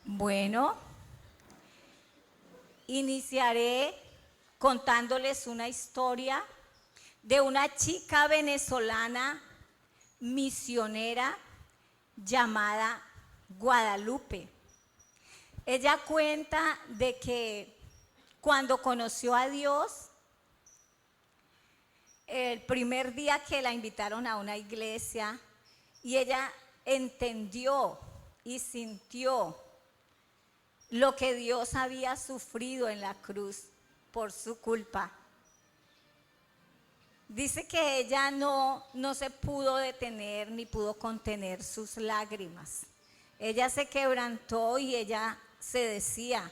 Bueno, iniciaré contándoles una historia de una chica venezolana misionera llamada Guadalupe. Ella cuenta de que cuando conoció a Dios, el primer día que la invitaron a una iglesia y ella entendió y sintió lo que Dios había sufrido en la cruz por su culpa. Dice que ella no se pudo detener ni pudo contener sus lágrimas. Ella se quebrantó y ella se decía,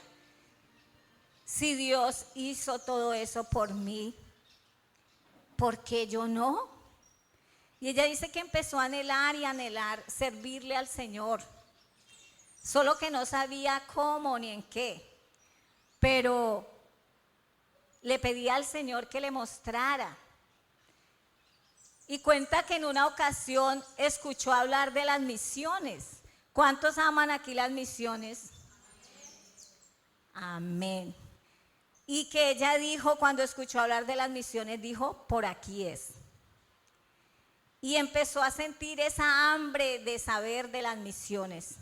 si Dios hizo todo eso por mí, ¿por qué yo no? Y ella dice que empezó a anhelar y anhelar servirle al Señor, solo que no sabía cómo ni en qué, pero le pedía al Señor que le mostrara. Y cuenta que en una ocasión escuchó hablar de las misiones. ¿Cuántos aman aquí las misiones? Amén. Y que ella dijo, cuando escuchó hablar de las misiones, dijo, por aquí es. Y empezó a sentir esa hambre de saber de las misiones.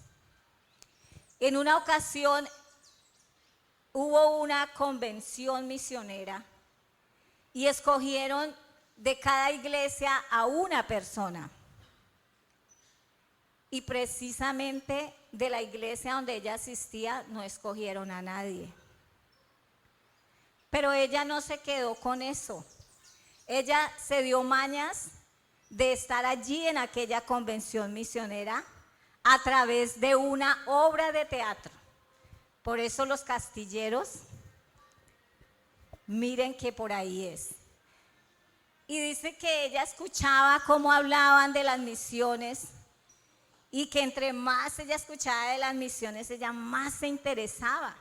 En una ocasión hubo una convención misionera y escogieron de cada iglesia a una persona. Y precisamente de la iglesia donde ella asistía no escogieron a nadie. Pero ella no se quedó con eso. Ella se dio mañas de estar allí en aquella convención misionera a través de una obra de teatro. Por eso los castilleros, miren que por ahí es. Y dice que ella escuchaba cómo hablaban de las misiones y que entre más ella escuchaba de las misiones, ella más se interesaba.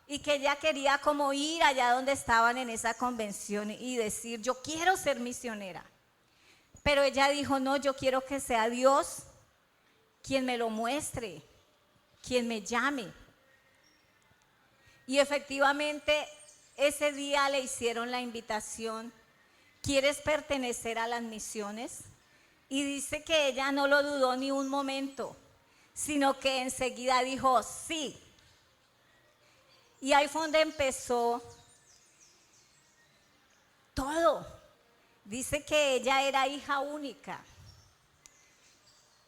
Y que ella quería como ir allá donde estaban en esa convención y decir, yo quiero ser misionera. Pero ella dijo, no, yo quiero que sea Dios quien me lo muestre, quien me llame. Y efectivamente ese día le hicieron la invitación, ¿quieres pertenecer a las misiones? Y dice que ella no lo dudó ni un momento, sino que enseguida dijo sí. Y ahí fue donde empezó todo. Dice que ella era hija única,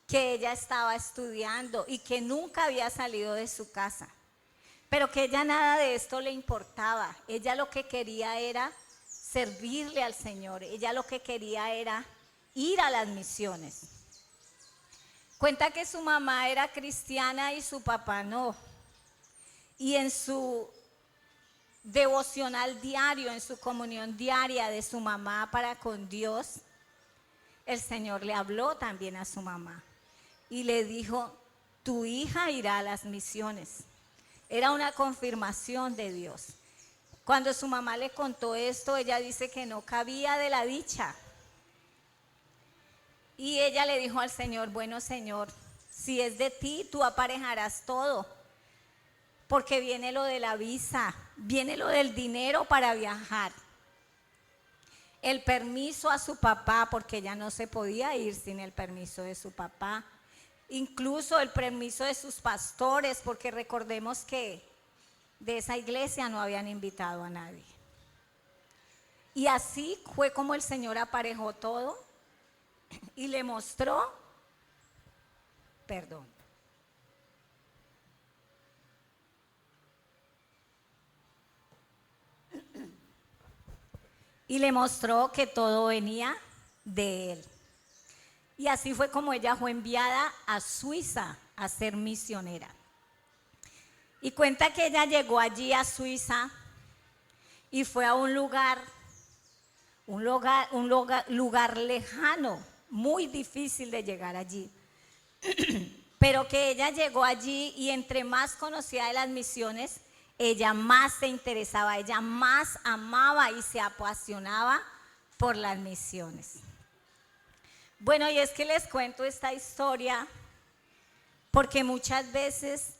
que ella estaba estudiando y que nunca había salido de su casa, pero que ella nada de esto le importaba. Ella lo que quería era servirle al Señor, ella lo que quería era ir a las misiones. Cuenta que su mamá era cristiana y su papá no. Y en su devocional diario, en su comunión diaria de su mamá para con Dios, el Señor le habló también a su mamá y le dijo, tu hija irá a las misiones. Era una confirmación de Dios. Cuando su mamá le contó esto, ella dice que no cabía de la dicha. Y ella le dijo al Señor, bueno Señor, si es de ti, tú aparejarás todo. Porque viene lo de la visa, viene lo del dinero para viajar. El permiso a su papá, porque ella no se podía ir sin el permiso de su papá. Incluso el permiso de sus pastores, porque recordemos que de esa iglesia no habían invitado a nadie. Y así fue como el Señor aparejó todo y le mostró, y le mostró que todo venía de él. Y así fue como ella fue enviada a Suiza a ser misionera. Y cuenta que ella llegó allí a Suiza y fue a un lugar lejano, muy difícil de llegar allí. Pero que ella llegó allí y entre más conocía de las misiones, ella más se interesaba, ella más amaba y se apasionaba por las misiones. Bueno, y es que les cuento esta historia porque muchas veces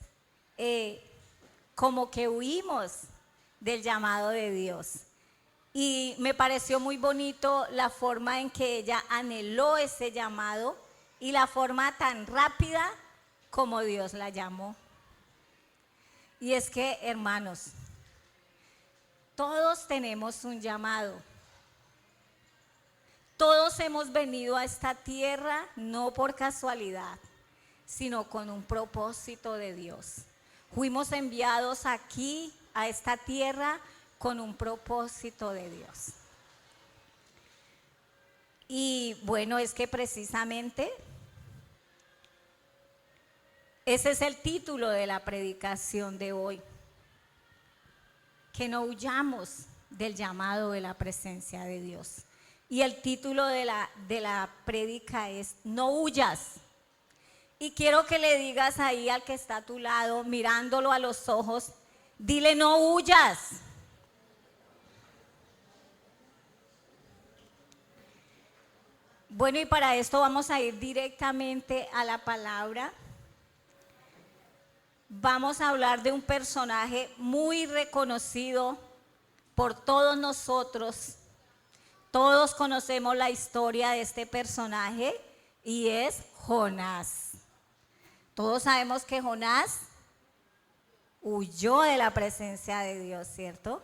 como que huimos del llamado de Dios. Y me pareció muy bonito la forma en que ella anheló ese llamado y la forma tan rápida como Dios la llamó. Y es que, hermanos, todos tenemos un llamado. Todos hemos venido a esta tierra no por casualidad, sino con un propósito de Dios. Fuimos enviados aquí a esta tierra con un propósito de Dios. Y bueno, es que precisamente ese es el título de la predicación de hoy. Que no huyamos del llamado de la presencia de Dios. Y el título de la prédica es No huyas. Y quiero que le digas ahí al que está a tu lado, mirándolo a los ojos, dile no huyas. Bueno, y para esto vamos a ir directamente a la palabra. Vamos a hablar de un personaje muy reconocido por todos nosotros. Todos conocemos la historia de este personaje y es Jonás. Todos sabemos que Jonás huyó de la presencia de Dios, ¿cierto?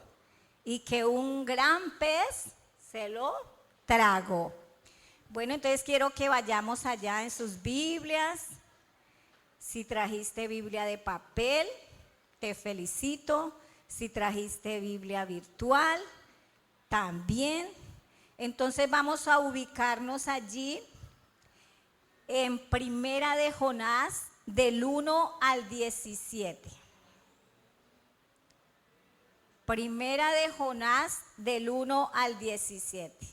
Y que un gran pez se lo tragó. Bueno, entonces quiero que vayamos allá en sus Biblias. Si trajiste Biblia de papel, te felicito. Si trajiste Biblia virtual, también. Entonces vamos a ubicarnos allí en Primera de Jonás, del 1 al 17. Primera de Jonás, del 1 al 17.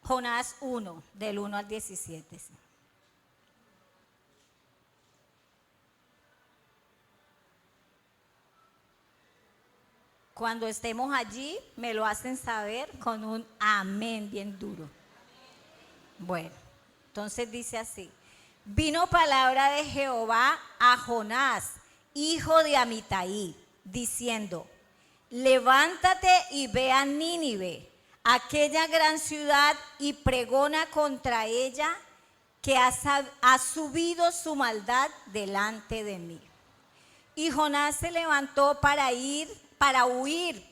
Jonás 1, del 1 al 17. Sí. Cuando estemos allí, me lo hacen saber con un amén bien duro. Bueno, entonces dice así. Vino palabra de Jehová a Jonás, hijo de Amitai, diciendo, levántate y ve a Nínive, aquella gran ciudad, y pregona contra ella, que ha subido su maldad delante de mí. Y Jonás se levantó para huir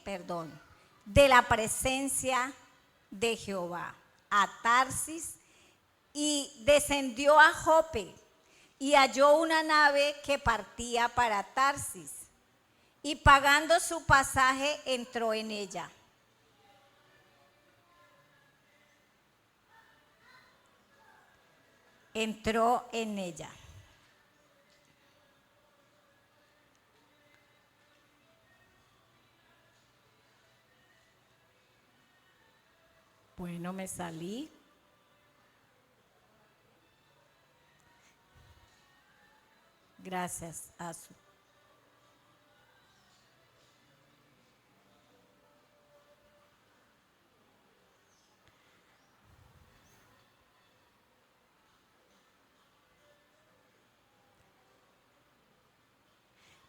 de la presencia de Jehová a Tarsis, y descendió a Jope y halló una nave que partía para Tarsis, y pagando su pasaje entró en ella. Entró en ella. Bueno, me salí. Gracias, Azu.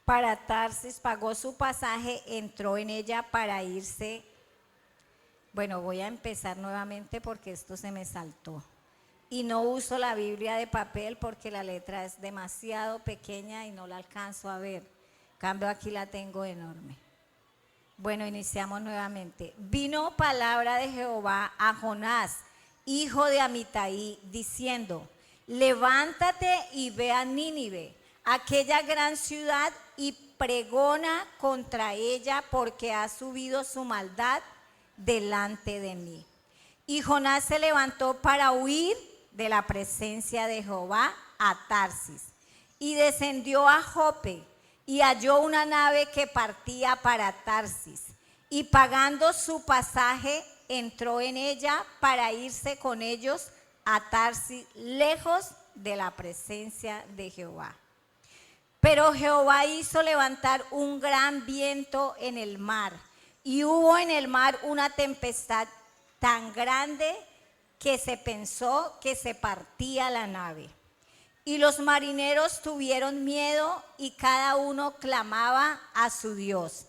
Para Tarsis, pagó su pasaje, entró en ella para irse. Bueno, voy a empezar nuevamente porque esto se me saltó. Y no uso la Biblia de papel porque la letra es demasiado pequeña y no la alcanzo a ver. En cambio, aquí la tengo enorme. Bueno, iniciamos nuevamente. Vino palabra de Jehová a Jonás, hijo de Amitai, diciendo, levántate y ve a Nínive, aquella gran ciudad, y pregona contra ella, porque ha subido su maldad delante de mí. Y Jonás se levantó para huir de la presencia de Jehová a Tarsis, y descendió a Jope, y halló una nave que partía para Tarsis, y pagando su pasaje entró en ella para irse con ellos a Tarsis, lejos de la presencia de Jehová. Pero Jehová hizo levantar un gran viento en el mar, y hubo en el mar una tempestad tan grande que se pensó que se partía la nave. Y los marineros tuvieron miedo y cada uno clamaba a su Dios.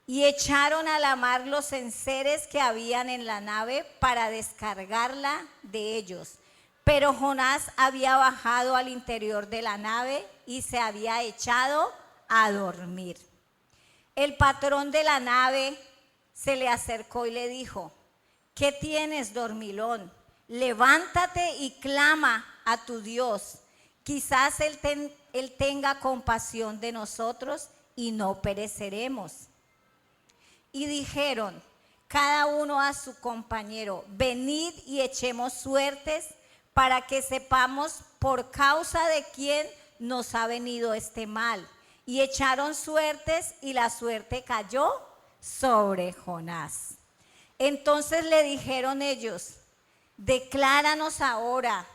Y echaron a la mar los enseres que habían en la nave para descargarla de ellos. Pero Jonás había bajado al interior de la nave y se había echado a dormir. El patrón de la nave se le acercó y le dijo: ¿qué tienes, dormilón? Levántate y clama a tu Dios. Quizás él tenga compasión de nosotros y no pereceremos. Y dijeron cada uno a su compañero: venid y echemos suertes para que sepamos por causa de quién nos ha venido este mal. Y echaron suertes y la suerte cayó sobre Jonás. Entonces le dijeron ellos: decláranos ahora,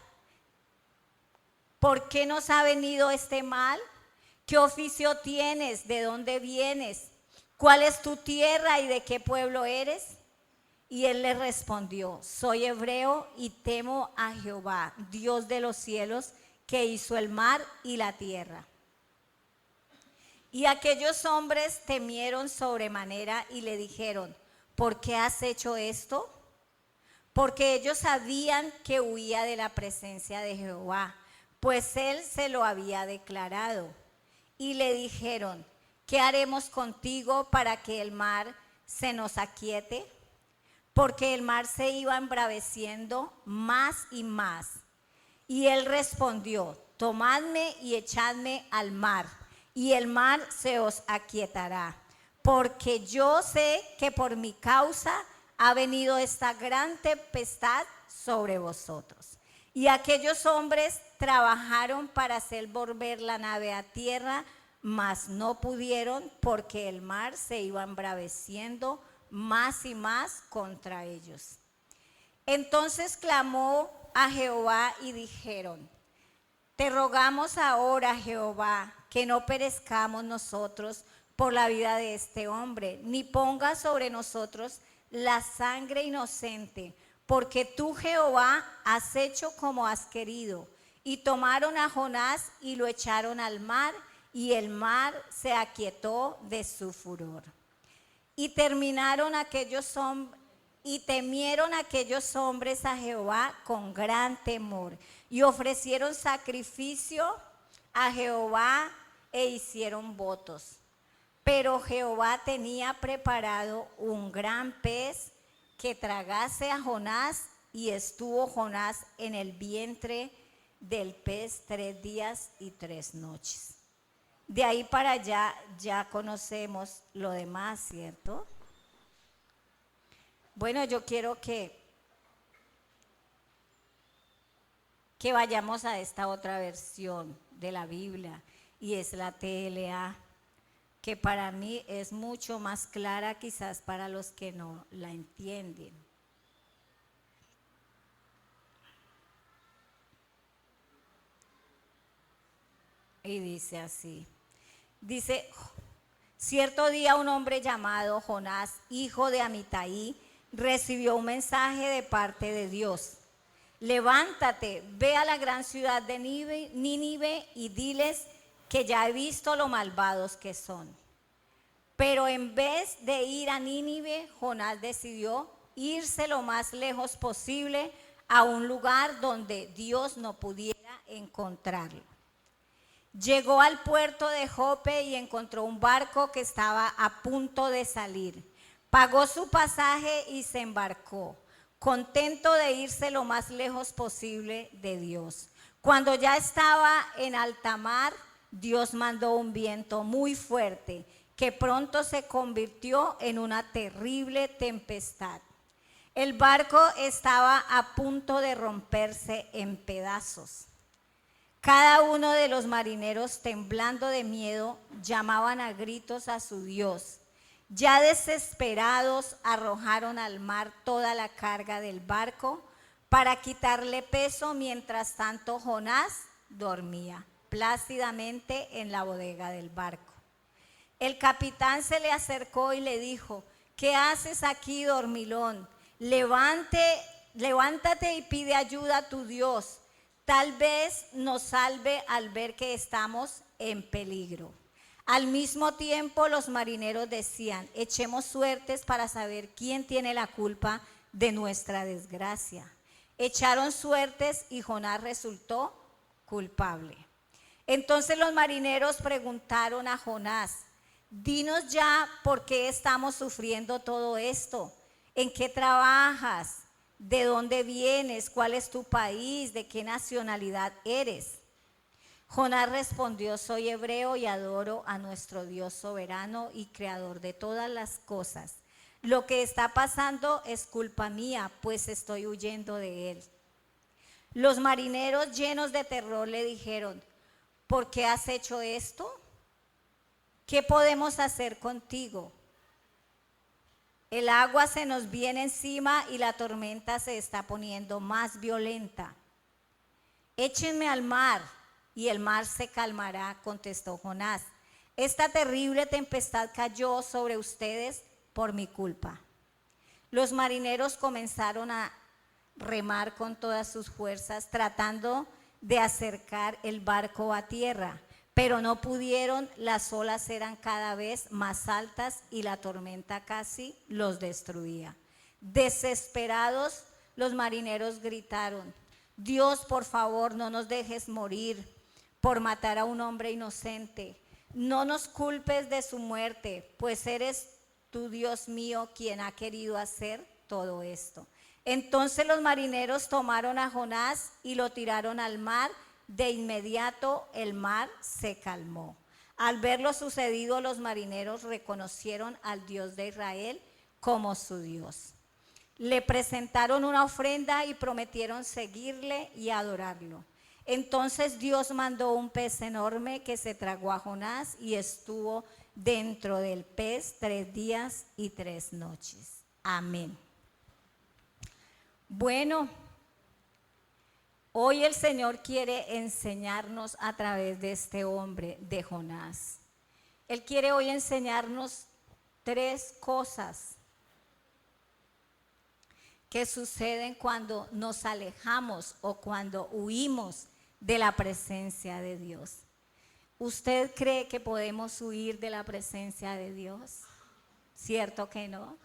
¿por qué nos ha venido este mal? ¿Qué oficio tienes? ¿De dónde vienes? ¿Cuál es tu tierra y de qué pueblo eres? Y él le respondió: soy hebreo y temo a Jehová, Dios de los cielos, que hizo el mar y la tierra. Y aquellos hombres temieron sobremanera y le dijeron: ¿por qué has hecho esto? Porque ellos sabían que huía de la presencia de Jehová, pues él se lo había declarado. Y le dijeron: ¿qué haremos contigo para que el mar se nos aquiete? Porque el mar se iba embraveciendo más y más. Y él respondió: tomadme y echadme al mar, y el mar se os aquietará. Porque yo sé que por mi causa ha venido esta gran tempestad sobre vosotros. Y aquellos hombres trabajaron para hacer volver la nave a tierra, mas no pudieron, porque el mar se iba embraveciendo más y más contra ellos. Entonces clamó a Jehová y dijeron: te rogamos ahora, Jehová, que no perezcamos nosotros por la vida de este hombre, ni ponga sobre nosotros la sangre inocente, porque tú, Jehová, has hecho como has querido. Y tomaron a Jonás y lo echaron al mar, y el mar se aquietó de su furor. Y temieron aquellos hombres a Jehová con gran temor, y ofrecieron sacrificio a Jehová e hicieron votos. Pero Jehová tenía preparado un gran pez que tragase a Jonás, y estuvo Jonás en el vientre del pez 3 días y 3 noches. De ahí para allá ya conocemos lo demás, ¿cierto? Bueno, yo quiero que vayamos a esta otra versión de la Biblia, y es la TLA, que para mí es mucho más clara, quizás para los que no la entienden. Y dice así. Dice: cierto día un hombre llamado Jonás, hijo de Amitai, recibió un mensaje de parte de Dios. Levántate, ve a la gran ciudad de Nínive y diles que ya he visto lo malvados que son. Pero en vez de ir a Nínive, Jonás decidió irse lo más lejos posible, a un lugar donde Dios no pudiera encontrarlo. Llegó al puerto de Jope y encontró un barco que estaba a punto de salir. Pagó su pasaje y se embarcó, contento de irse lo más lejos posible de Dios. Cuando ya estaba en alta mar, Dios mandó un viento muy fuerte que pronto se convirtió en una terrible tempestad. El barco estaba a punto de romperse en pedazos. Cada uno de los marineros, temblando de miedo, llamaban a gritos a su Dios. Ya desesperados, arrojaron al mar toda la carga del barco para quitarle peso. Mientras tanto, Jonás dormía plácidamente en la bodega del barco. El capitán se le acercó y le dijo: ¿qué haces aquí, dormilón? Levántate y pide ayuda a tu Dios. Tal vez nos salve al ver que estamos en peligro. Al mismo tiempo los marineros decían, echemos suertes para saber quién tiene la culpa de nuestra desgracia. Echaron suertes y Jonás resultó culpable. Entonces los marineros preguntaron a Jonás, dinos ya por qué estamos sufriendo todo esto, en qué trabajas, de dónde vienes, cuál es tu país, de qué nacionalidad eres. Jonás respondió, soy hebreo y adoro a nuestro Dios soberano y creador de todas las cosas. Lo que está pasando es culpa mía, pues estoy huyendo de él. Los marineros llenos de terror le dijeron, ¿por qué has hecho esto? ¿Qué podemos hacer contigo? El agua se nos viene encima y la tormenta se está poniendo más violenta. Échenme al mar y el mar se calmará, contestó Jonás. Esta terrible tempestad cayó sobre ustedes por mi culpa. Los marineros comenzaron a remar con todas sus fuerzas, tratando de acercar el barco a tierra, pero no pudieron, las olas eran cada vez más altas y la tormenta casi los destruía. Desesperados, los marineros gritaron, Dios, por favor, no nos dejes morir por matar a un hombre inocente. No nos culpes de su muerte, pues eres tú, Dios mío, quien ha querido hacer todo esto. Entonces los marineros tomaron a Jonás y lo tiraron al mar. De inmediato el mar se calmó. Al ver lo sucedido, los marineros reconocieron al Dios de Israel como su Dios. Le presentaron una ofrenda y prometieron seguirle y adorarlo. Entonces Dios mandó un pez enorme que se tragó a Jonás y estuvo dentro del pez 3 días y 3 noches. Amén. Bueno, hoy el Señor quiere enseñarnos a través de este hombre, de Jonás. Él quiere hoy enseñarnos 3 cosas que suceden cuando nos alejamos o cuando huimos de la presencia de Dios. ¿Usted cree que podemos huir de la presencia de Dios? ¿Cierto que no?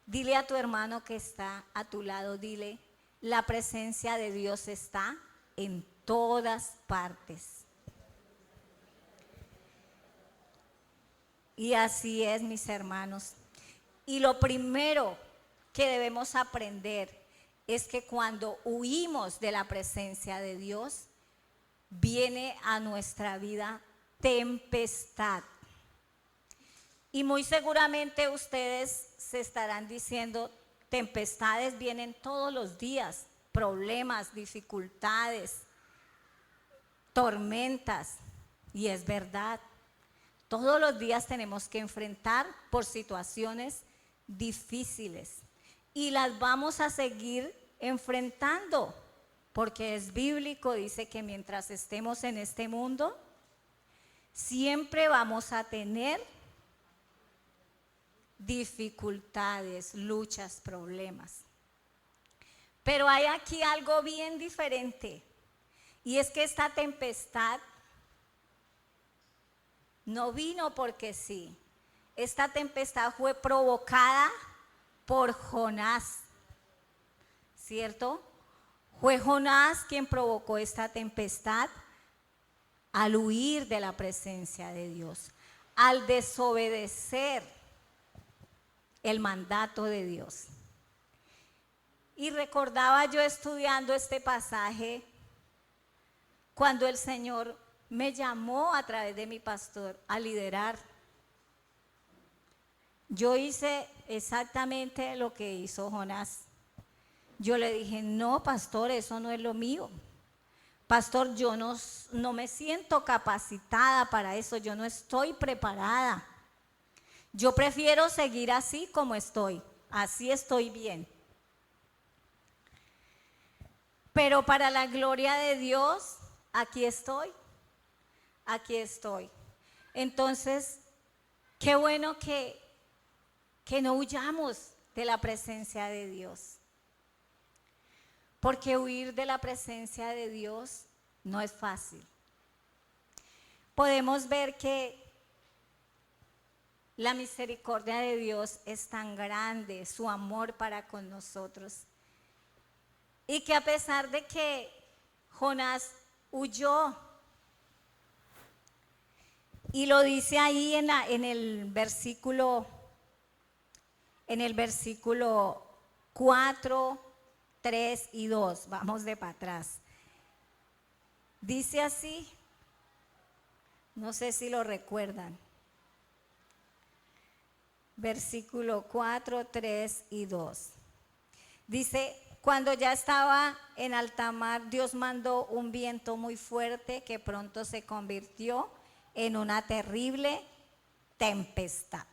Dile a tu hermano que está a tu lado, dile, la presencia de Dios está en todas partes. Y así es, mis hermanos. Y lo primero que debemos aprender es que cuando huimos de la presencia de Dios, viene a nuestra vida tempestad. Y muy seguramente ustedes se estarán diciendo, tempestades vienen todos los días, problemas, dificultades, tormentas. Y es verdad, todos los días tenemos que enfrentar por situaciones difíciles. Y las vamos a seguir enfrentando, porque es bíblico, dice que mientras estemos en este mundo, siempre vamos a tener dificultades, luchas, problemas. Pero hay aquí algo bien diferente, y es que esta tempestad no vino porque sí. Esta tempestad fue provocada por Jonás, ¿cierto? Fue Jonás quien provocó esta tempestad al huir de la presencia de Dios, al desobedecer el mandato de Dios. Y recordaba yo estudiando este pasaje cuando el Señor me llamó a través de mi pastor a liderar. Yo hice exactamente lo que hizo Jonás. Yo le dije, no, pastor, eso no es lo mío. Pastor, yo no me siento capacitada para eso, yo no estoy preparada. Yo prefiero seguir así como estoy, así estoy bien. Pero para la gloria de Dios, aquí estoy. Entonces, qué bueno que no huyamos de la presencia de Dios. porque huir de la presencia de Dios no es fácil. Podemos ver que la misericordia de Dios es tan grande, su amor para con nosotros, y que a pesar de que Jonás huyó, y lo dice ahí en el versículo 4, 3 y 2, vamos de para atrás. Dice así, no sé si lo recuerdan. Versículo 4, 3 y 2. Dice, cuando ya estaba en alta mar, Dios mandó un viento muy fuerte que pronto se convirtió en una terrible tempestad.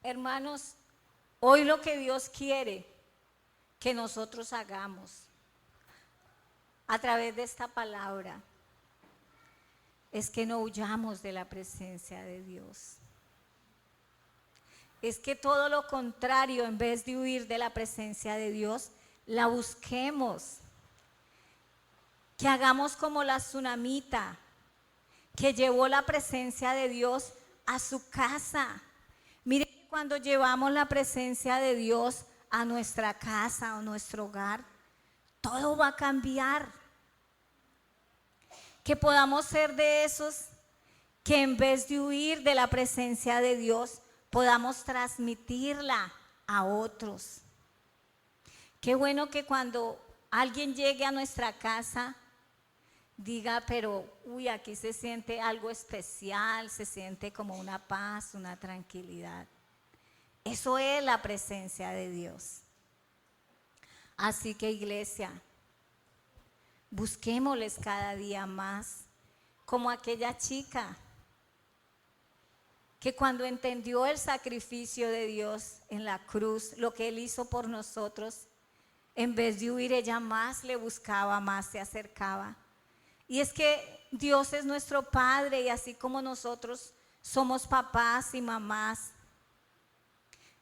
Hermanos, hoy lo que Dios quiere que nosotros hagamos a través de esta palabra es que no huyamos de la presencia de Dios. Es que todo lo contrario, en vez de huir de la presencia de Dios, la busquemos. Que hagamos como la tsunamita, que llevó la presencia de Dios a su casa. Miren, cuando llevamos la presencia de Dios a nuestra casa o nuestro hogar, todo va a cambiar. Que podamos ser de esos que en vez de huir de la presencia de Dios, podamos transmitirla a otros. Qué bueno que cuando alguien llegue a nuestra casa, diga, pero uy, aquí se siente algo especial, se siente como una paz, una tranquilidad. Eso es la presencia de Dios. Así que, iglesia, busquémosles cada día más, como aquella chica que cuando entendió el sacrificio de Dios en la cruz, lo que Él hizo por nosotros, en vez de huir, ella más le buscaba, más se acercaba. Y es que Dios es nuestro Padre, y así como nosotros somos papás y mamás,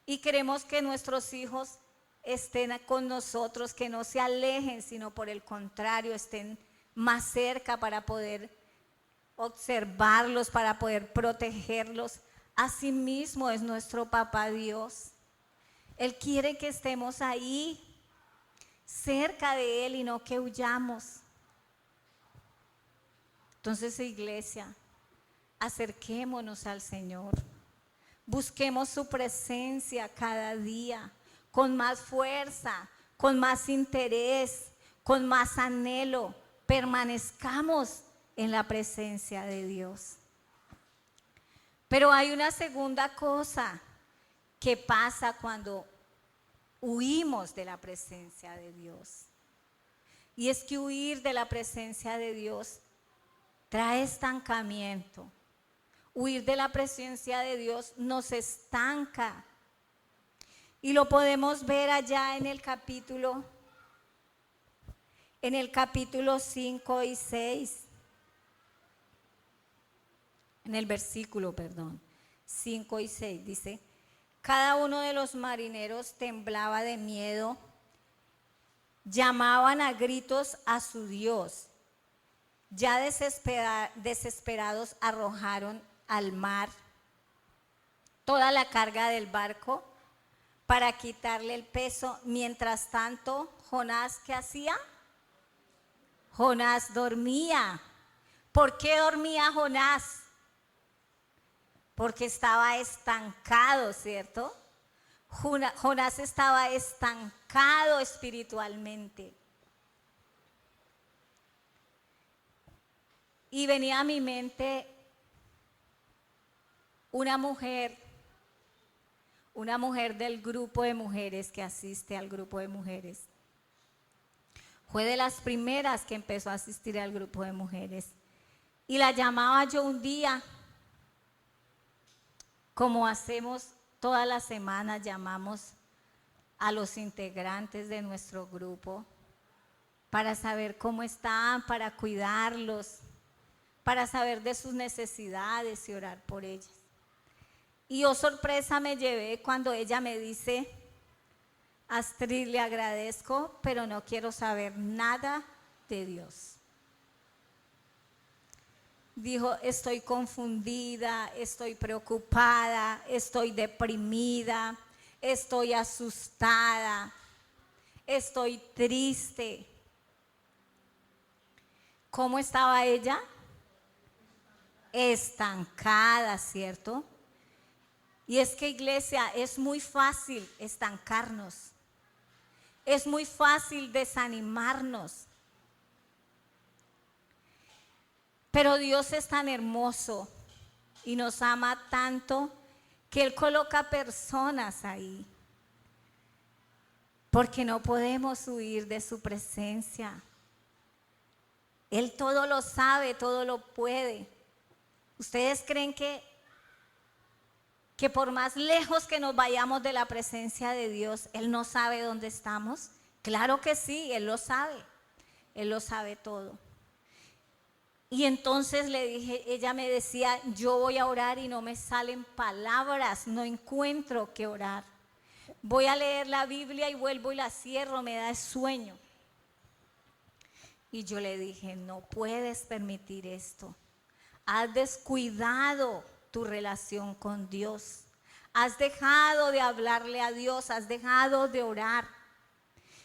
y queremos que nuestros hijos estén con nosotros, que no se alejen, sino por el contrario, estén más cerca para poder observarlos, para poder protegerlos. Asimismo es nuestro papá Dios. Él quiere que estemos ahí, cerca de Él, y no que huyamos. Entonces, iglesia, acerquémonos al Señor. Busquemos su presencia cada día, con más fuerza, con más interés, con más anhelo. Permanezcamos en la presencia de Dios. Pero hay una segunda cosa que pasa cuando huimos de la presencia de Dios. Y es que huir de la presencia de Dios trae estancamiento. Huir de la presencia de Dios nos estanca. Y lo podemos ver allá en el capítulo 5 y 6. En el versículo, 5 y 6 dice, cada uno de los marineros temblaba de miedo, llamaban a gritos a su Dios. Ya desesperados arrojaron al mar toda la carga del barco para quitarle el peso. Mientras tanto, Jonás, ¿qué hacía? Jonás dormía. ¿Por qué dormía Jonás? Porque estaba estancado, ¿cierto? Jonás estaba estancado espiritualmente. Y venía a mi mente una mujer del grupo de mujeres que asiste al grupo de mujeres. Fue de las primeras que empezó a asistir al grupo de mujeres. Y la llamaba yo un día, como hacemos todas las semanas, llamamos a los integrantes de nuestro grupo para saber cómo están, para cuidarlos, para saber de sus necesidades y orar por ellas. Y oh sorpresa me llevé cuando ella me dice: Astrid, le agradezco, pero no quiero saber nada de Dios. Dijo: estoy confundida, estoy preocupada, estoy deprimida, estoy asustada, estoy triste. ¿Cómo estaba ella? Estancada, ¿cierto? Y es que, iglesia, es muy fácil estancarnos. Es muy fácil desanimarnos. Pero Dios es tan hermoso y nos ama tanto que Él coloca personas ahí. Porque no podemos huir de su presencia. Él todo lo sabe, todo lo puede. ¿Ustedes creen que por más lejos que nos vayamos de la presencia de Dios, Él no sabe dónde estamos? Claro que sí, Él lo sabe todo. Y entonces le dije, ella me decía: yo voy a orar y no me salen palabras, no encuentro qué orar. Voy a leer la Biblia y vuelvo y la cierro, me da sueño. Y yo le dije: no puedes permitir esto. Has descuidado tu relación con Dios. Has dejado de hablarle a Dios, has dejado de orar.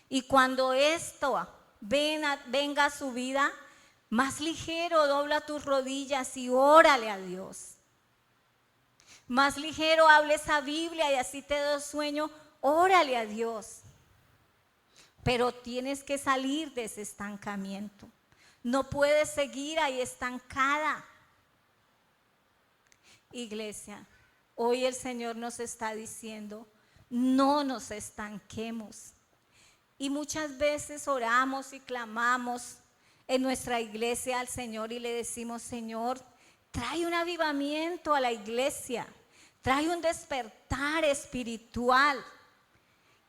Y cuando esto venga a su vida, más ligero dobla tus rodillas y órale a Dios. Más ligero hable esa Biblia y así te da sueño, órale a Dios. Pero tienes que salir de ese estancamiento. No puedes seguir ahí estancada. Iglesia, hoy el Señor nos está diciendo: no nos estanquemos. Y muchas veces oramos y clamamos en nuestra iglesia al Señor y le decimos: Señor, trae un avivamiento a la iglesia, trae un despertar espiritual.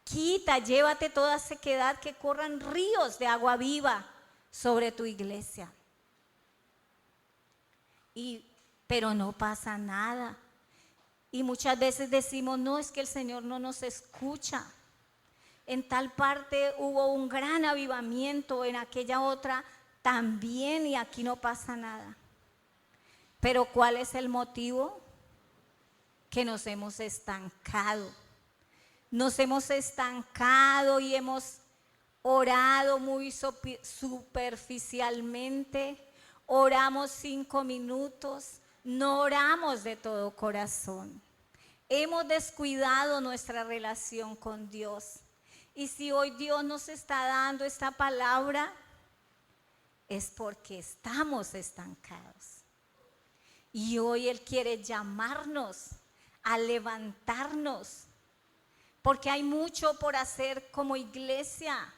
Quita, llévate toda sequedad, que corran ríos de agua viva sobre tu iglesia. Pero no pasa nada. Y muchas veces decimos: no, es que el Señor no nos escucha. En tal parte hubo un gran avivamiento, en aquella otra también, y aquí no pasa nada. Pero ¿cuál es el motivo? Que nos hemos estancado. Nos hemos estancado y hemos orado muy superficialmente. Oramos 5 minutos, no oramos de todo corazón. Hemos descuidado nuestra relación con Dios. Y si hoy Dios nos está dando esta palabra, es porque estamos estancados. Y hoy Él quiere llamarnos a levantarnos, porque hay mucho por hacer como iglesia.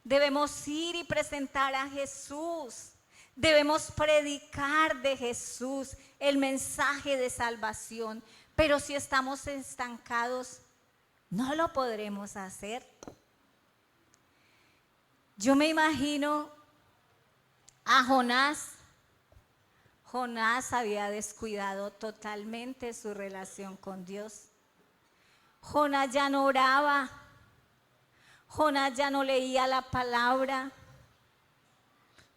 Debemos ir y presentar a Jesús. Debemos predicar de Jesús, el mensaje de salvación. Pero si estamos estancados, no lo podremos hacer. Yo me imagino a Jonás. Jonás había descuidado totalmente su relación con Dios. Jonás ya no oraba. Jonás ya no leía la palabra.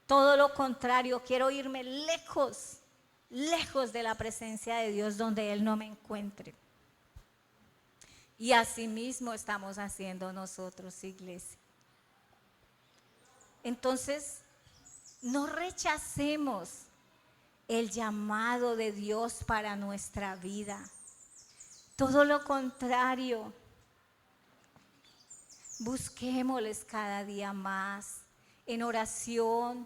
Todo lo contrario, quiero irme lejos, lejos de la presencia de Dios, donde Él no me encuentre. Y así mismo estamos haciendo nosotros, iglesia. Entonces, no rechacemos el llamado de Dios para nuestra vida. Todo lo contrario, busquémosles cada día más en oración,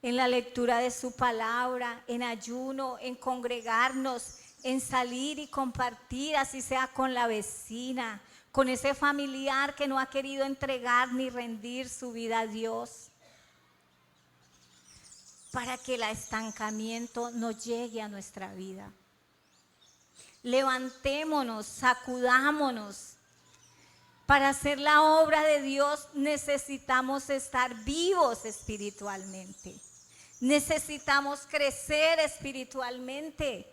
en la lectura de su palabra, en ayuno, en congregarnos, en salir y compartir, así sea con la vecina, con ese familiar que no ha querido entregar ni rendir su vida a Dios, para que el estancamiento no llegue a nuestra vida. Levantémonos, sacudámonos. Para hacer la obra de Dios necesitamos estar vivos espiritualmente. Necesitamos crecer espiritualmente.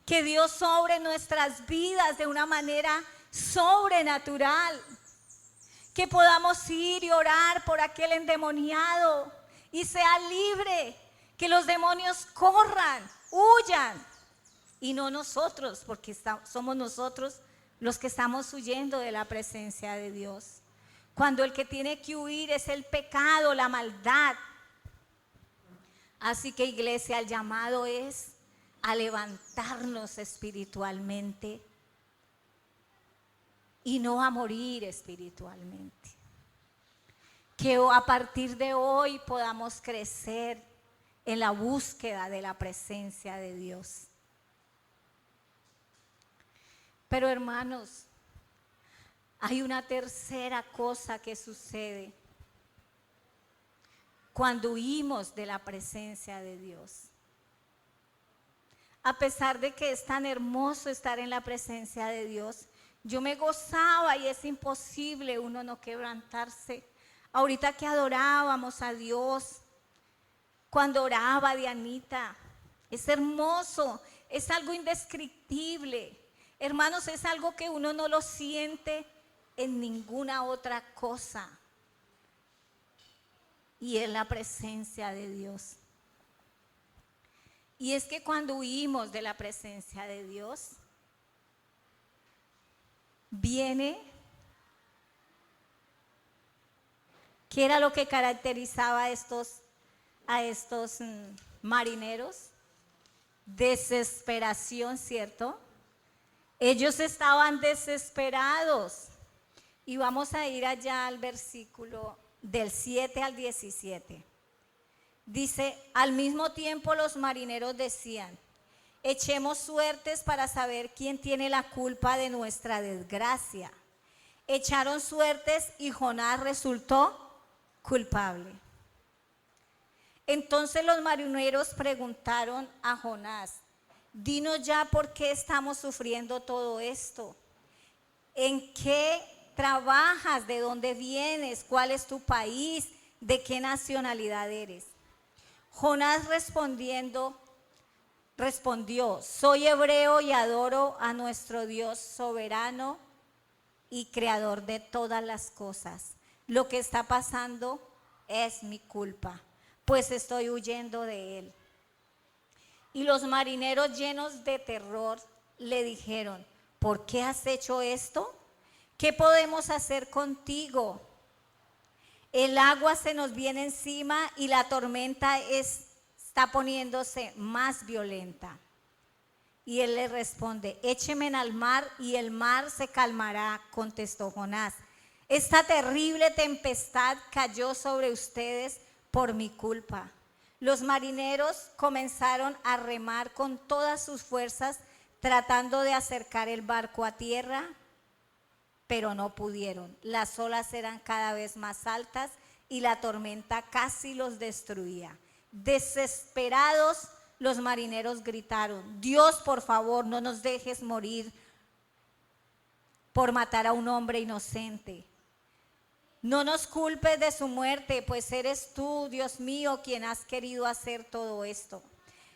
que Dios sobre nuestras vidas de una manera sobrenatural, que podamos ir y orar por aquel endemoniado y sea libre, que los demonios corran, huyan, y no nosotros, porque somos nosotros los que estamos huyendo de la presencia de Dios. Cuando el que tiene que huir es el pecado, la maldad. Así que, iglesia, el llamado es a levantarnos espiritualmente y no a morir espiritualmente. Que a partir de hoy podamos crecer en la búsqueda de la presencia de Dios. Pero, hermanos, hay una tercera cosa que sucede cuando huimos de la presencia de Dios. A pesar de que es tan hermoso estar en la presencia de Dios, yo me gozaba y es imposible uno no quebrantarse. Ahorita que adorábamos a Dios, cuando oraba Dianita, es hermoso, es algo indescriptible. Hermanos, es algo que uno no lo siente en ninguna otra cosa. Y es la presencia de Dios. Y es que cuando huimos de la presencia de Dios, viene, ¿qué era lo que caracterizaba a estos marineros? Desesperación, ¿cierto? Ellos estaban desesperados. Y vamos a ir allá al versículo del 7 al 17. Dice, al mismo tiempo los marineros decían, echemos suertes para saber quién tiene la culpa de nuestra desgracia. Echaron suertes y Jonás resultó culpable. Entonces los marineros preguntaron a Jonás, dinos ya por qué estamos sufriendo todo esto. ¿En qué trabajas? ¿De dónde vienes? ¿Cuál es tu país? ¿De qué nacionalidad eres? Jonás respondió, soy hebreo y adoro a nuestro Dios soberano y creador de todas las cosas. Lo que está pasando es mi culpa, pues estoy huyendo de él. Y los marineros, llenos de terror, le dijeron, ¿por qué has hecho esto? ¿Qué podemos hacer contigo? El agua se nos viene encima y la tormenta está poniéndose más violenta. Y él le responde, écheme al mar y el mar se calmará, contestó Jonás. Esta terrible tempestad cayó sobre ustedes por mi culpa. Los marineros comenzaron a remar con todas sus fuerzas, tratando de acercar el barco a tierra, pero no pudieron. Las olas eran cada vez más altas y la tormenta casi los destruía. Desesperados, los marineros gritaron, Dios, por favor, no nos dejes morir por matar a un hombre inocente. No nos culpes de su muerte, pues eres tú, Dios mío, quien has querido hacer todo esto.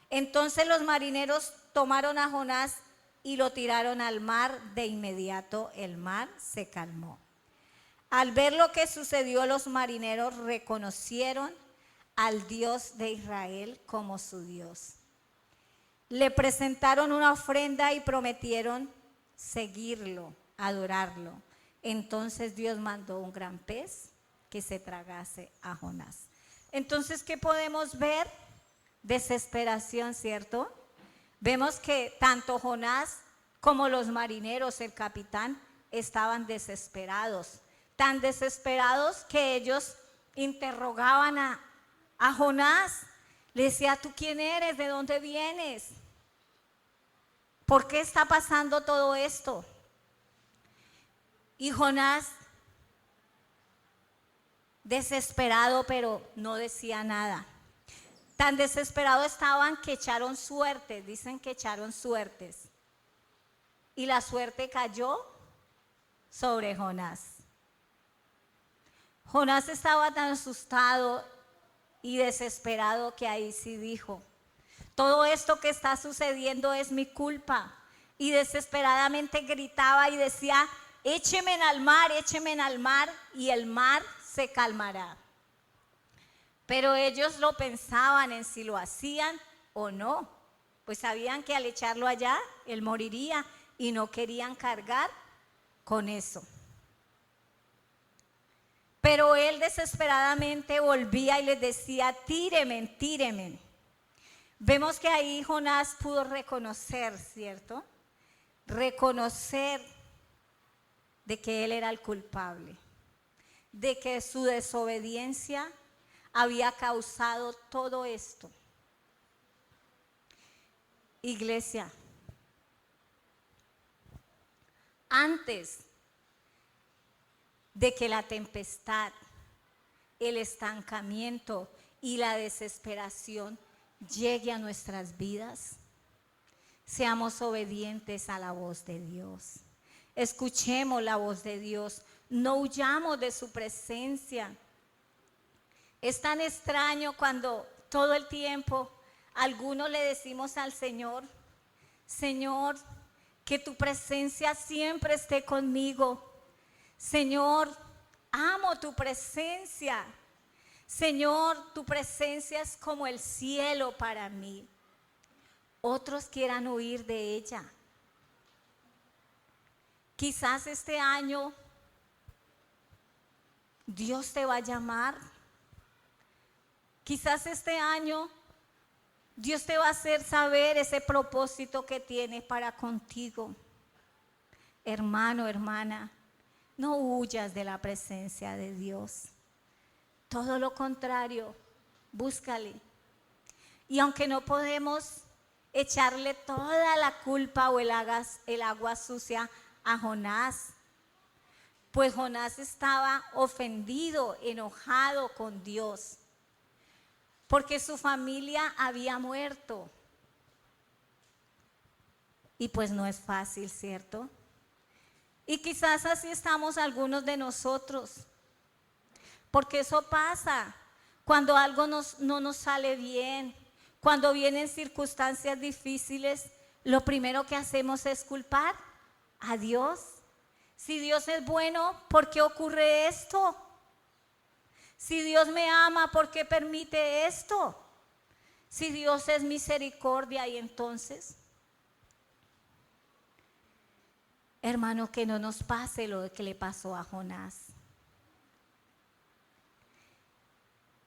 Entonces los marineros tomaron a Jonás y lo tiraron al mar. De inmediato el mar se calmó. Al ver lo que sucedió, los marineros reconocieron al Dios de Israel como su Dios. Le presentaron una ofrenda y prometieron seguirlo, adorarlo. Entonces Dios mandó un gran pez que se tragase a Jonás. Entonces, ¿qué podemos ver? Desesperación, ¿cierto? Vemos que tanto Jonás como los marineros, el capitán, estaban desesperados. Tan desesperados que ellos interrogaban a Jonás. Le decía, ¿tú quién eres? ¿De dónde vienes? ¿Por qué está pasando todo esto? Y Jonás, desesperado, pero no decía nada. Tan desesperados estaban que echaron suertes, dicen que echaron suertes. Y la suerte cayó sobre Jonás. Jonás estaba tan asustado y desesperado que ahí sí dijo, Todo esto que está sucediendo es mi culpa. Y desesperadamente gritaba y decía, écheme al mar, y el mar se calmará. Pero ellos lo pensaban en si lo hacían o no, pues sabían que al echarlo allá, él moriría y no querían cargar con eso. Pero él desesperadamente volvía y les decía, tírenme, tírenme. Vemos que ahí Jonás pudo reconocer, ¿cierto? Reconocer de que él era el culpable, de que su desobediencia había causado todo esto. Iglesia, antes de que la tempestad, el estancamiento y la desesperación llegue a nuestras vidas, seamos obedientes a la voz de Dios. Escuchemos la voz de Dios, no huyamos de su presencia. Es tan extraño cuando todo el tiempo algunos le decimos al Señor, Señor, que tu presencia siempre esté conmigo. Señor, amo tu presencia. Señor, tu presencia es como el cielo para mí. Otros quieran huir de ella. Quizás este año Dios te va a llamar. Quizás este año Dios te va a hacer saber ese propósito que tiene para contigo. Hermano, hermana, no huyas de la presencia de Dios. Todo lo contrario, búscale. Y aunque no podemos echarle toda la culpa o el agua sucia a Jonás, pues Jonás estaba ofendido, enojado con Dios, porque su familia había muerto. Y pues no es fácil, ¿cierto? Y quizás así estamos algunos de nosotros, porque eso pasa cuando algo no nos sale bien, cuando vienen circunstancias difíciles, lo primero que hacemos es culpar a Dios. Si Dios es bueno, ¿por qué ocurre esto? Si Dios me ama, ¿por qué permite esto? Si Dios es misericordia, y entonces, hermano, que no nos pase lo que le pasó a Jonás.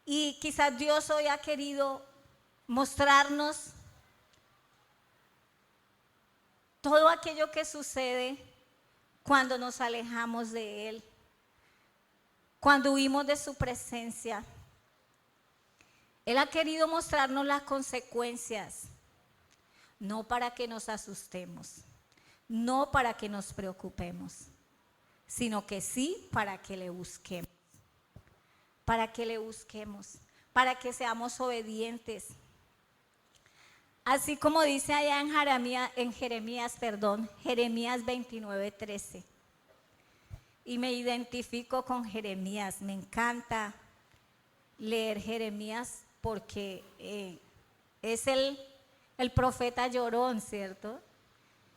Y quizás Dios hoy ha querido mostrarnos todo aquello que sucede cuando nos alejamos de Él, cuando huimos de su presencia. Él ha querido mostrarnos las consecuencias, no para que nos asustemos, no para que nos preocupemos, sino que sí para que le busquemos. Para que le busquemos, para que seamos obedientes. Así como dice allá en Jeremías 29:13. Y me identifico con Jeremías, me encanta leer Jeremías porque es el profeta llorón, ¿cierto?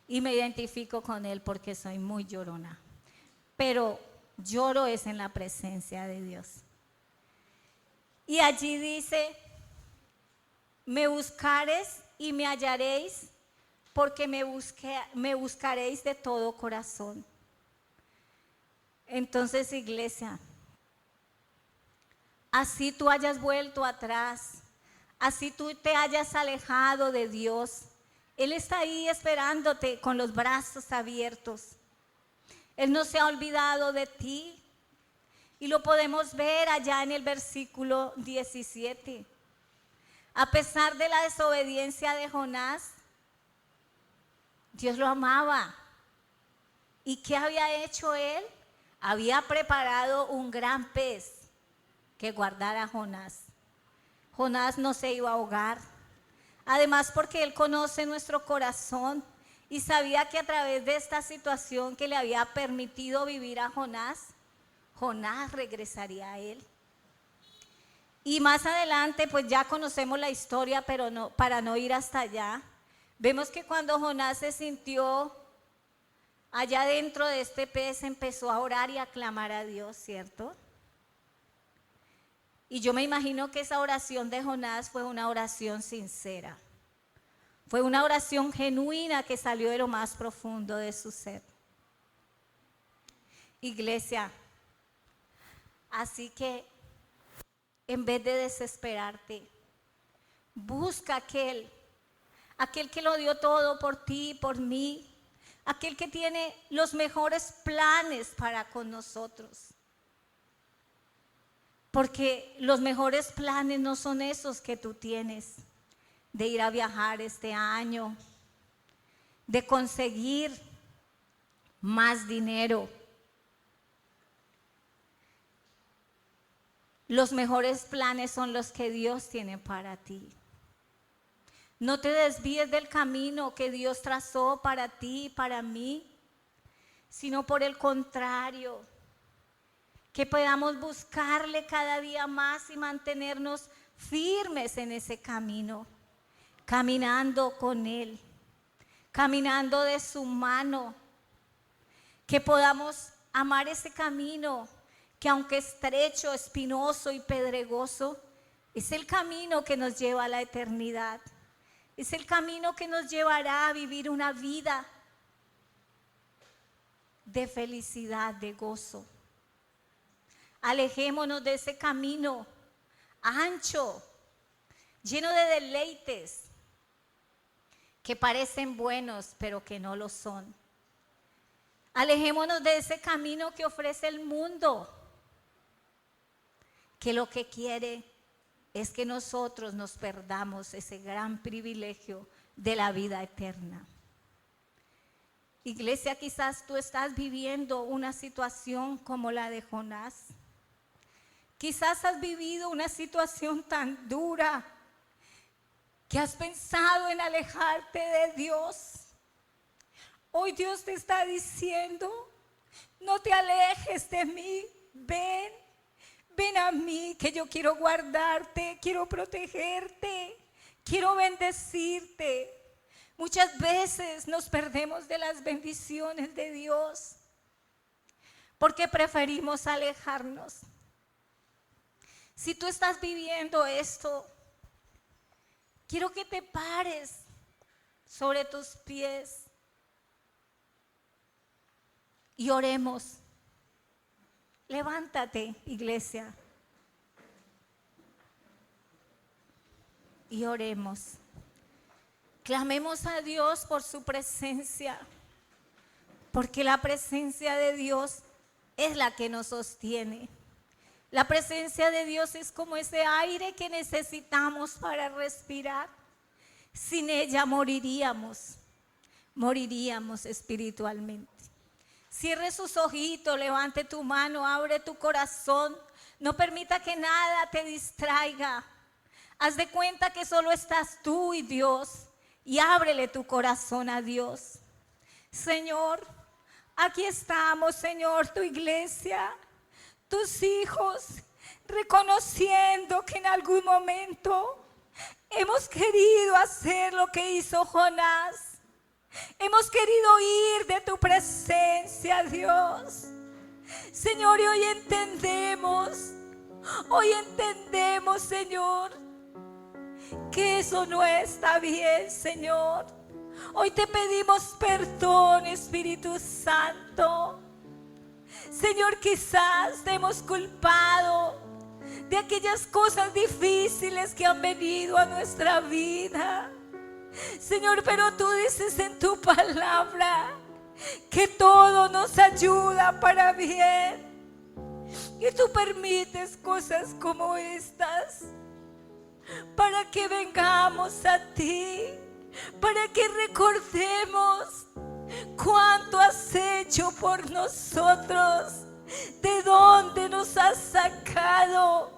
Y me identifico con él porque soy muy llorona. Pero lloro es en la presencia de Dios. Y allí dice, me buscareis y me hallaréis, porque me buscaréis de todo corazón. Entonces, iglesia, así tú hayas vuelto atrás, así tú te hayas alejado de Dios, Él está ahí esperándote con los brazos abiertos. Él no se ha olvidado de ti. Y lo podemos ver allá en el versículo 17. A pesar de la desobediencia de Jonás, Dios lo amaba. ¿Y qué había hecho él? Había preparado un gran pez que guardara a Jonás. Jonás no se iba a ahogar. Además, porque él conoce nuestro corazón y sabía que a través de esta situación que le había permitido vivir a Jonás, Jonás regresaría a él. Y más adelante, pues ya conocemos la historia, pero no, para no ir hasta allá, vemos que cuando Jonás se sintió allá dentro de este pez, empezó a orar y a clamar a Dios, ¿cierto? Y yo me imagino que esa oración de Jonás fue una oración sincera. Fue una oración genuina que salió de lo más profundo de su ser. Iglesia, así que en vez de desesperarte, busca aquel que lo dio todo por ti, por mí, aquel que tiene los mejores planes para con nosotros. Porque los mejores planes no son esos que tú tienes, de ir a viajar este año, de conseguir más dinero. Los mejores planes son los que Dios tiene para ti. No te desvíes del camino que Dios trazó para ti y para mí, sino por el contrario, que podamos buscarle cada día más y mantenernos firmes en ese camino, caminando con Él, caminando de su mano, que podamos amar ese camino, que aunque estrecho, espinoso y pedregoso, es el camino que nos lleva a la eternidad, es el camino que nos llevará a vivir una vida de felicidad, de gozo. Alejémonos de ese camino ancho, lleno de deleites que parecen buenos, pero que no lo son. Alejémonos de ese camino que ofrece el mundo, que lo que quiere es que nosotros nos perdamos ese gran privilegio de la vida eterna. Iglesia, quizás tú estás viviendo una situación como la de Jonás. Quizás has vivido una situación tan dura que has pensado en alejarte de Dios. Hoy Dios te está diciendo, no te alejes de mí, ven a mí, que yo quiero guardarte, quiero protegerte, quiero bendecirte. Muchas veces nos perdemos de las bendiciones de Dios porque preferimos alejarnos. Si tú estás viviendo esto, quiero que te pares sobre tus pies y oremos. Levántate, iglesia, y oremos. Clamemos a Dios por su presencia, porque la presencia de Dios es la que nos sostiene. La presencia de Dios es como ese aire que necesitamos para respirar. Sin ella moriríamos espiritualmente. Cierre sus ojitos, levante tu mano, abre tu corazón. No permita que nada te distraiga. Haz de cuenta que solo estás tú y Dios, y ábrele tu corazón a Dios. Señor, aquí estamos, Señor, tu iglesia, tus hijos, reconociendo que en algún momento hemos querido hacer lo que hizo Jonás. Hemos querido ir de tu presencia, Dios. Señor, y hoy entendemos, Señor, que eso no está bien, Señor. Hoy te pedimos perdón, Espíritu Santo. Señor, quizás te hemos culpado de aquellas cosas difíciles que han venido a nuestra vida. Señor, pero tú dices en tu palabra que todo nos ayuda para bien. Y tú permites cosas como estas para que vengamos a ti, para que recordemos cuánto has hecho por nosotros, de dónde nos has sacado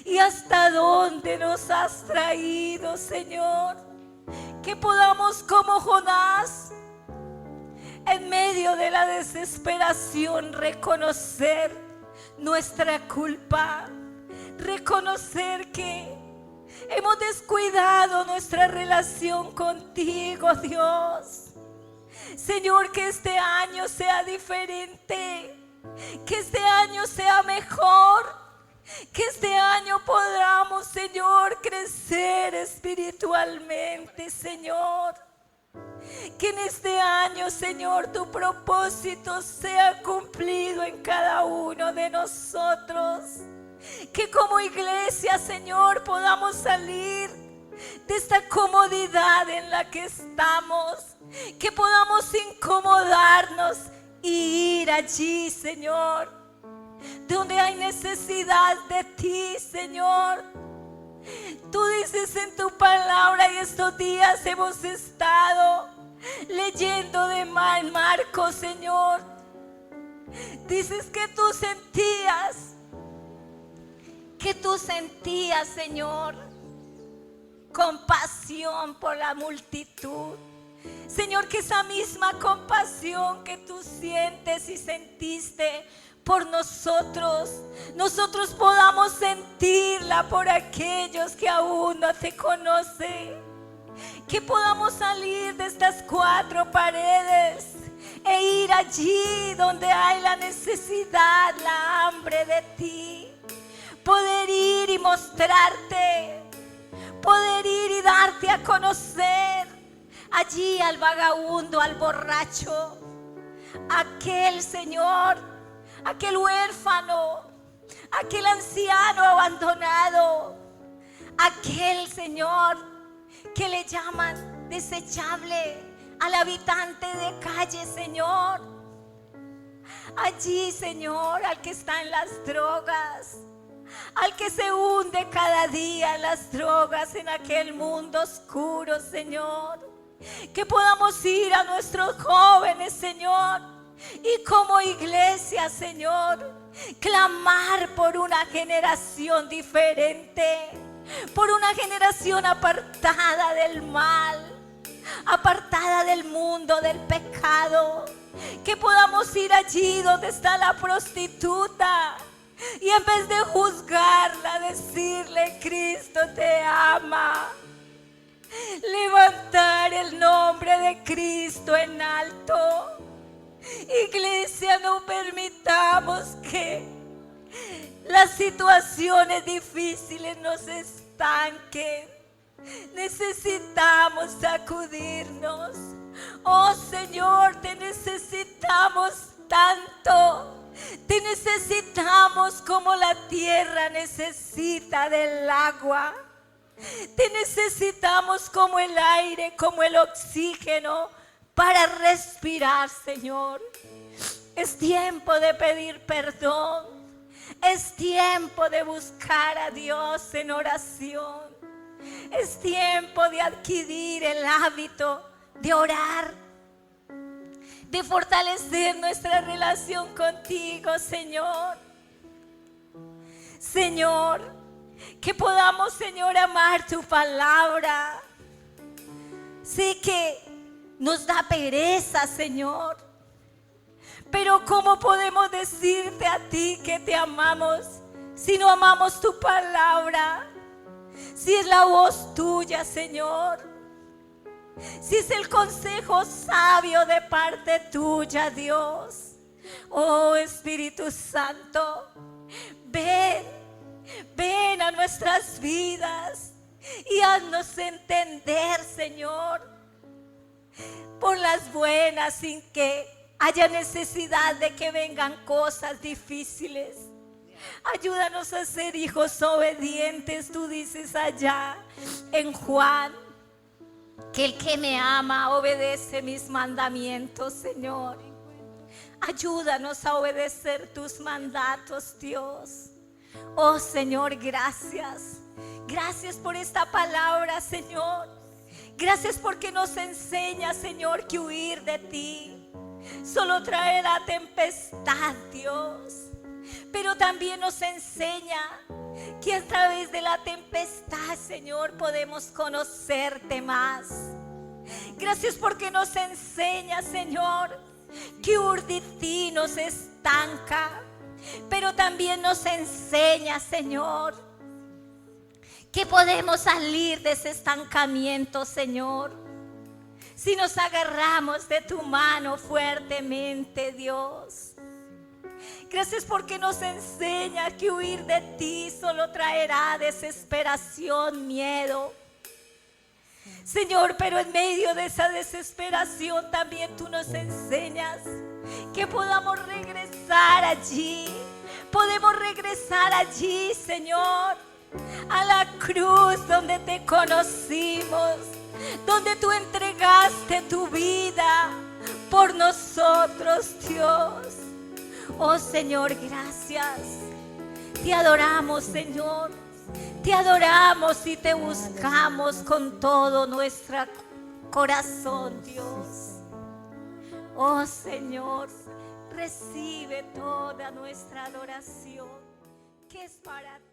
y hasta dónde nos has traído, Señor. Que podamos, como Jonás, en medio de la desesperación, reconocer nuestra culpa, reconocer reconocer que hemos descuidado nuestra relación contigo, Dios. Señor, que este año sea diferente, que este año sea mejor, que este año podamos, Señor, crecer espiritualmente, Señor. Que en este año, Señor, tu propósito sea cumplido en cada uno de nosotros. Que como iglesia, Señor, podamos salir de esta comodidad en la que estamos. Que podamos incomodarnos y ir allí, Señor, donde hay necesidad de ti, Señor. Tú dices en tu palabra, y estos días hemos estado leyendo de Marcos, Señor. Dices que tú sentías, Señor, compasión por la multitud. Señor, que esa misma compasión que tú sientes y sentiste por nosotros podamos sentirla por aquellos que aún no te conocen. Que podamos salir de estas cuatro paredes e ir allí donde hay la necesidad, la hambre de ti. Poder ir y mostrarte, poder ir y darte a conocer allí al vagabundo, al borracho, aquel, Señor, aquel huérfano, aquel anciano abandonado, aquel, Señor, que le llaman desechable, al habitante de calle, Señor. Allí, Señor, al que está en las drogas, al que se hunde cada día en las drogas, en aquel mundo oscuro, Señor. Que podamos ir a nuestros jóvenes, Señor, y como iglesia, Señor, clamar por una generación diferente, por una generación apartada del mal, apartada del mundo, del pecado. Que podamos ir allí donde está la prostituta y en vez de juzgarla, decirle: Cristo te ama. Levantar el nombre de Cristo en alto. Iglesia, no permitamos que las situaciones difíciles nos estanquen. Necesitamos sacudirnos. Oh Señor, te necesitamos tanto. Te necesitamos como la tierra necesita del agua. Te necesitamos como el aire, como el oxígeno para respirar, Señor. Es tiempo de pedir perdón. Es tiempo de buscar a Dios en oración. Es tiempo de adquirir el hábito de orar, de fortalecer nuestra relación contigo, Señor. Señor, que podamos, Señor, amar tu palabra. Sé que nos da pereza, Señor, pero ¿cómo podemos decirte a ti que te amamos si no amamos tu palabra? Si es la voz tuya, Señor, si es el consejo sabio de parte tuya, Dios. Oh Espíritu Santo, ven a nuestras vidas y haznos entender, Señor, por las buenas, sin que haya necesidad de que vengan cosas difíciles. Ayúdanos a ser hijos obedientes. Tú dices allá en Juan que el que me ama obedece mis mandamientos, Señor. Ayúdanos a obedecer tus mandatos, Dios. Oh Señor, gracias. Gracias por esta palabra, Señor. Gracias porque nos enseña, Señor, que huir de ti solo traerá tempestad, Dios. Pero también nos enseña que a través de la tempestad, Señor, podemos conocerte más. Gracias porque nos enseña, Señor, que huir de ti nos estanca. Pero también nos enseña, Señor, que podemos salir de ese estancamiento, Señor, si nos agarramos de tu mano fuertemente, Dios. Gracias porque nos enseña que huir de ti solo traerá desesperación, miedo. Señor, pero en medio de esa desesperación también tú nos enseñas que podamos regresar allí. Podemos regresar allí, Señor, a la cruz donde te conocimos, donde tú entregaste tu vida por nosotros, Dios. Oh Señor, gracias. Te adoramos, Señor. Te adoramos y te buscamos con todo nuestro corazón, Dios. Oh Señor, recibe toda nuestra adoración, que es para ti.